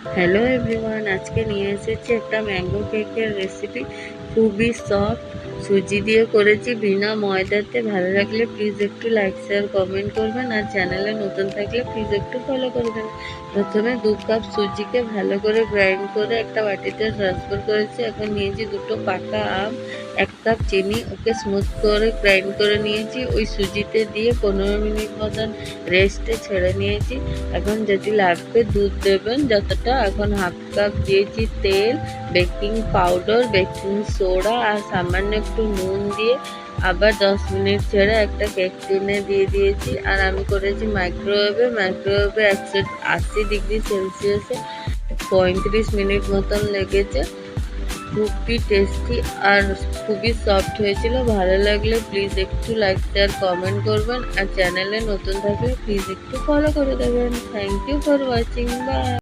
Hello everyone, আজকে নিয়ে এসেছি একটা ম্যাঙ্গো কেকের রেসিপি। খুবই সফট, সুজি দিয়ে করেছি বিনা ময়দাতে। ভালো লাগলে প্লিজ একটু লাইক শেয়ার কমেন্ট করবেন, আর চ্যানেলে নতুন থাকলে প্লিজ একটু ফলো করবেন। প্রথমে 2 কাপ সুজিকে ভালো করে গ্রাইন্ড করে একটা বাটিতে ট্রান্সফার করেছি। এখন নিয়েছি 2টো পাকা আম, 1 কাপ চিনি, ওকে স্মুথ করে গ্রাইন্ড করে নিয়েছি। ওই সুজিতে দিয়ে 15 মিনিট মতন রেস্টে ছেড়ে নিয়েছি। এখন যেটি লাগবে দুধ দেবেন যতটা। এখন 1/2 কাপ দিয়েছি তেল, বেকিং পাউডার, বেকিং সোডা আর সামান্য একটু নুন দিয়ে আবার 10 মিনিট ছেড়ে একটা কেক টিনে দিয়ে দিয়েছি। আর আমি করেছি মাইক্রোওয়েভে 180 ডিগ্রি সেলসিয়াসে 35 মিনিট মতন লেগেছে। খুবই টেস্টি আর খুবই সফট হয়েছিল। ভালো লাগলে প্লিজ একটু লাইক শেয়ার কমেন্ট করবেন, আর চ্যানেলে নতুন থাকলে প্লিজ একটু ফলো করে দেবেন। Thank you for watching, by.